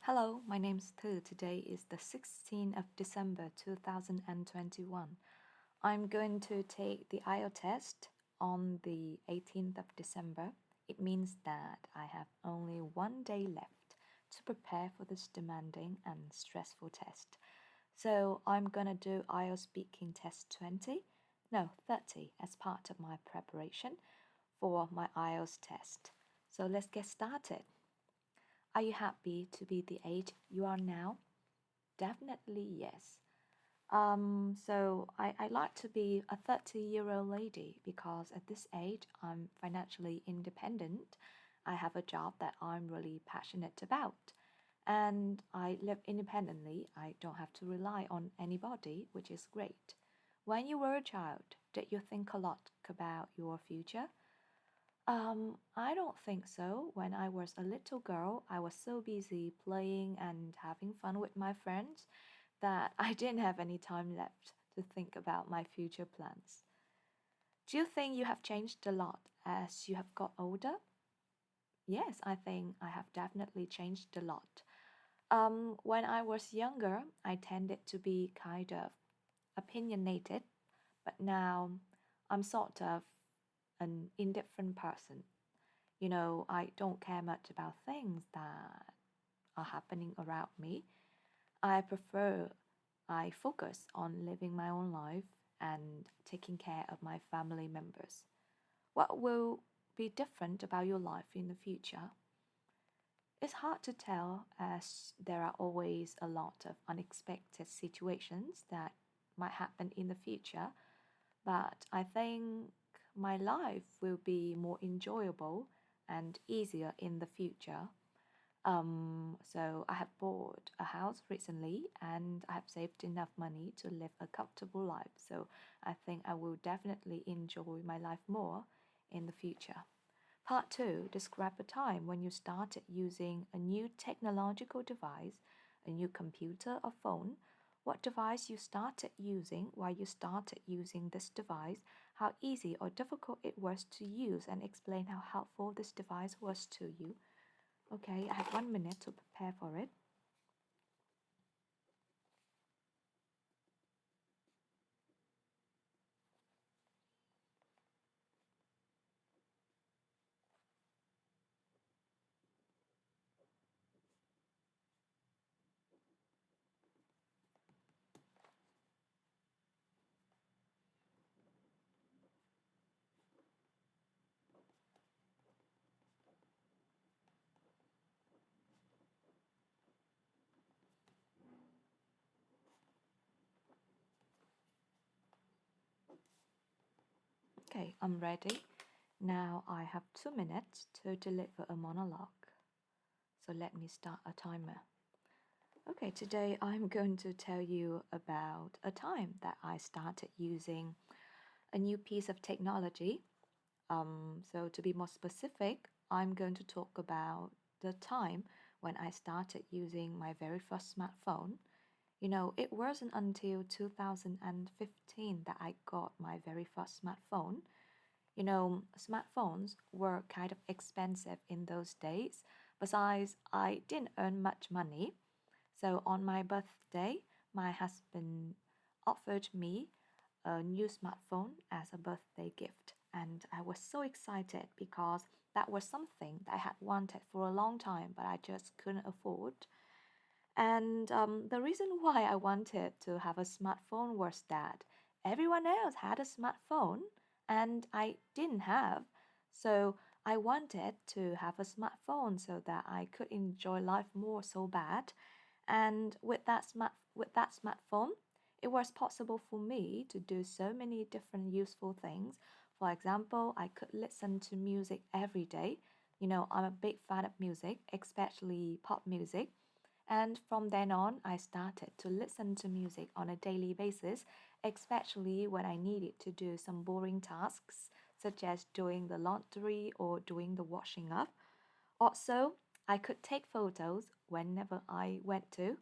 Hello, my name's Thư. Today is the 16th of December 2021. I'm going to take the IELTS test on the 18th of December. It means that I have only one day left to prepare for this demanding and stressful test. So I'm gonna do IELTS speaking test 20, no, 30 as part of my preparation for my IELTS test. So let's get started. Are you happy to be the age you are now? Definitely yes. I like to be a 30-year-old lady because at this age I'm financially independent. I have a job that I'm really passionate about. And I live independently. I don't have to rely on anybody, which is great. When you were a child, did you think a lot about your future? I don't think so. When I was a little girl, I was so busy playing and having fun with my friends that I didn't have any time left to think about my future plans. Do you think you have changed a lot as you have got older? Yes, I think I have definitely changed a lot. When I was younger, I tended to be kind of opinionated, but now I'm sort of an indifferent person. I don't care much about things that are happening around me. I focus on living my own life and taking care of my family members. What will be different about your life in the future? It's hard to tell as there are always a lot of unexpected situations that might happen in the future, but I think my life will be more enjoyable and easier in the future. So I have bought a house recently and I have saved enough money to live a comfortable life. So I think I will definitely enjoy my life more in the future. Part 2, describe a time when you started using a new technological device, a new computer or phone. What device you started using, why you started using this device, how easy or difficult it was to use, and explain how helpful this device was to you. Okay, I have 1 minute to prepare for it. Okay, I'm ready. Now I have 2 minutes to deliver a monologue. So let me start a timer. Okay, today I'm going to tell you about a time that I started using a new piece of technology. So to be more specific, I'm going to talk about the time when I started using my very first smartphone. It wasn't until 2015 that I got my very first smartphone. Smartphones were kind of expensive in those days. Besides, I didn't earn much money. So on my birthday, my husband offered me a new smartphone as a birthday gift. And I was so excited because that was something that I had wanted for a long time, but I just couldn't afford. And the reason why I wanted to have a smartphone was that everyone else had a smartphone and I didn't have. So I wanted to have a smartphone so that I could enjoy life more so bad. And with that smartphone, it was possible for me to do so many different useful things. For example, I could listen to music every day. I'm a big fan of music, especially pop music. And from then on, I started to listen to music on a daily basis, especially when I needed to do some boring tasks, such as doing the laundry or doing the washing up. Also, I could take photos whenever I went to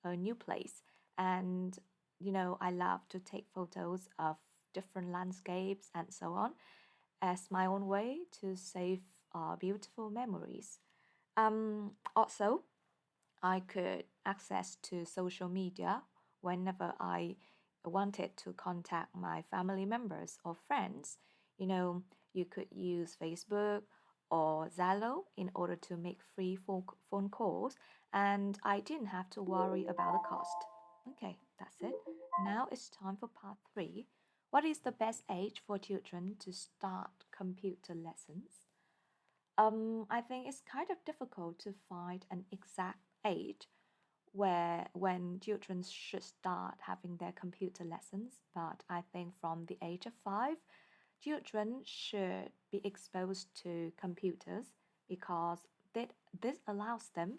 a new place. And, I love to take photos of different landscapes and so on as my own way to save beautiful memories. Also, I could access to social media whenever I wanted to contact my family members or friends. You know, you could use Facebook or Zalo in order to make free phone calls, and I didn't have to worry about the cost. Okay, that's it. Now it's time for part three. What is the best age for children to start computer lessons? I think it's kind of difficult to find an exact age where when children should start having their computer lessons, but I think from the age of 5, children should be exposed to computers because this allows them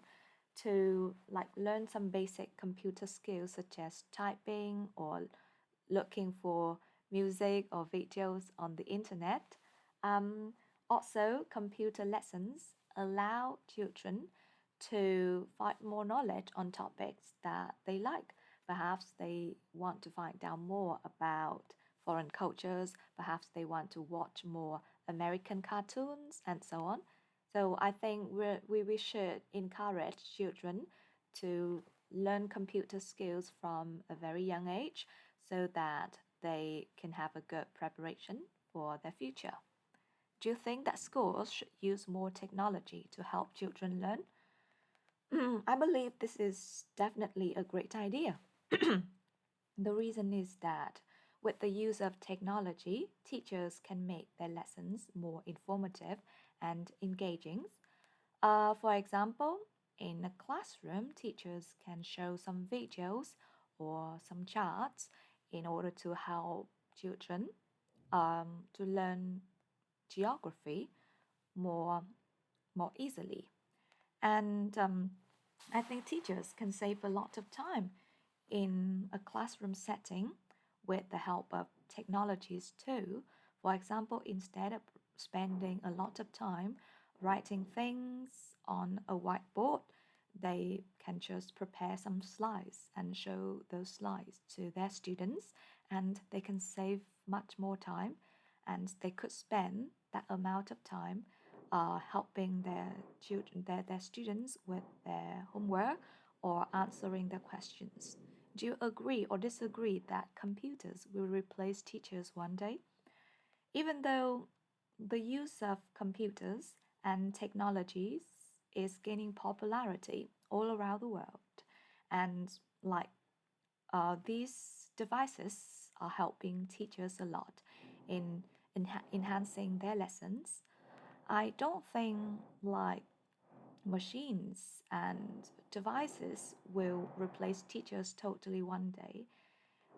to like learn some basic computer skills such as typing or looking for music or videos on the internet. Um, Also, computer lessons allow children to find more knowledge on topics that they like. Perhaps they want to find out more about foreign cultures, perhaps they want to watch more American cartoons, and so on. So I think we should encourage children to learn computer skills from a very young age so that they can have a good preparation for their future. Do you think that schools should use more technology to help children learn? I believe this is definitely a great idea. The reason is that with the use of technology, teachers can make their lessons more informative and engaging. For example, in a classroom, teachers can show some videos or some charts in order to help children to learn geography more more easily. And I think teachers can save a lot of time in a classroom setting with the help of technologies too. For example, instead of spending a lot of time writing things on a whiteboard, they can just prepare some slides and show those slides to their students, and they can save much more time and they could spend that amount of time helping their children, their students with their homework or answering their questions. Do you agree or disagree that computers will replace teachers one day? Even though the use of computers and technologies is gaining popularity all around the world, and like these devices are helping teachers a lot in enhancing their lessons. I don't think like machines and devices will replace teachers totally one day.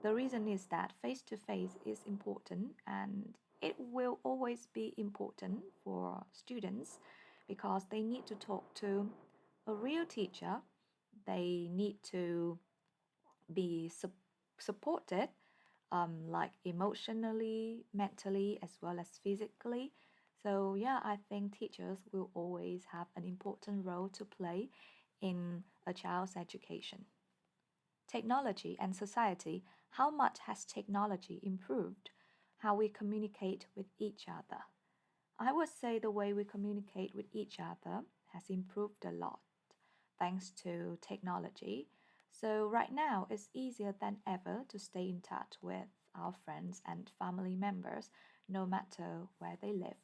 The reason is that face to face is important and it will always be important for students because they need to talk to a real teacher. They need to be supported, like emotionally, mentally, as well as physically. So, yeah, I think teachers will always have an important role to play in a child's education. Technology and society, how much has technology improved how we communicate with each other? I would say the way we communicate with each other has improved a lot thanks to technology. So, right now, it's easier than ever to stay in touch with our friends and family members, no matter where they live.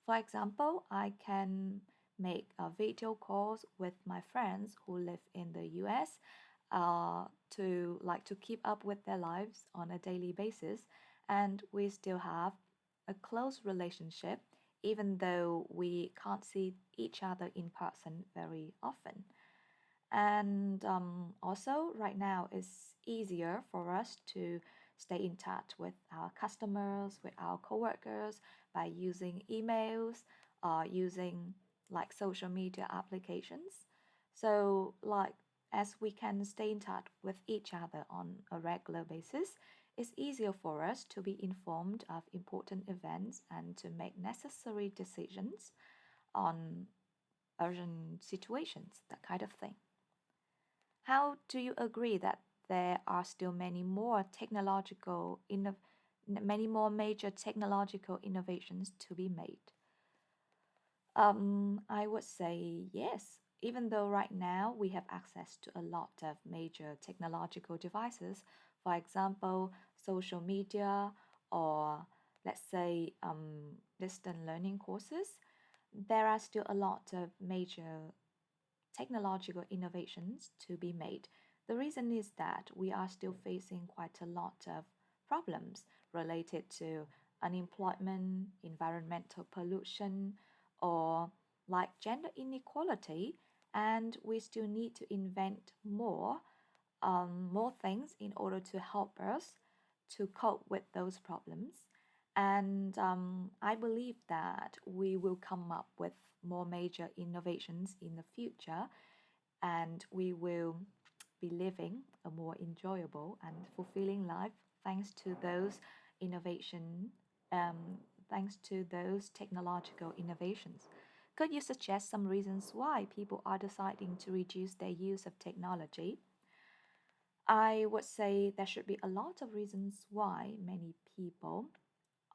For example, I can make video calls with my friends who live in the US to keep up with their lives on a daily basis, and we still have a close relationship even though we can't see each other in person very often. And also, right now, it's easier for us to stay in touch with our customers, with our coworkers by using emails, using like social media applications. So, like, as we can stay in touch with each other on a regular basis, it's easier for us to be informed of important events and to make necessary decisions on urgent situations, that kind of thing. How do you agree that there are still many more major technological innovations to be made? I would say yes. even though right now we have access to a lot of major technological devices, for example, social media or let's say distant learning courses, there are still a lot of major technological innovations to be made. The reason is that we are still facing quite a lot of problems related to unemployment, environmental pollution, or like gender inequality, and we still need to invent more things in order to help us to cope with those problems. And I believe that we will come up with more major innovations in the future, and we will be living a more enjoyable and fulfilling life thanks to those innovation, um, thanks to those technological innovations. Could you suggest some reasons why people are deciding to reduce their use of technology? I would say there should be a lot of reasons why many people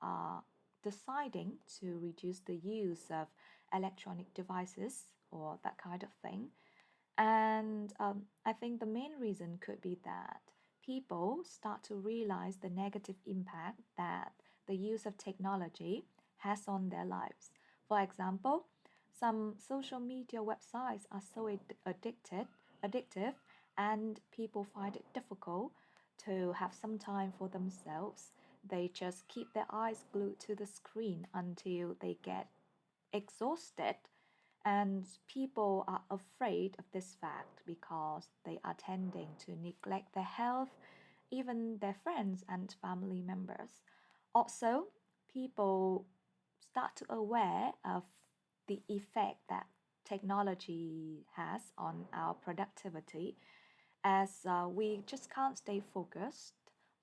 are deciding to reduce the use of electronic devices or that kind of thing. And I think the main reason could be that people start to realize the negative impact that the use of technology has on their lives. For example, some social media websites are so addictive, and people find it difficult to have some time for themselves. They just keep their eyes glued to the screen until they get exhausted, and people are afraid of this fact because they are tending to neglect their health, even their friends and family members. Also, people start to aware of the effect that technology has on our productivity, as we just can't stay focused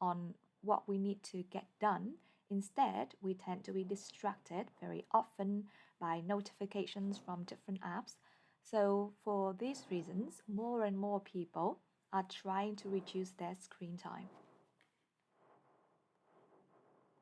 on what we need to get done. Instead, we tend to be distracted very often by notifications from different apps. So, for these reasons, more and more people are trying to reduce their screen time.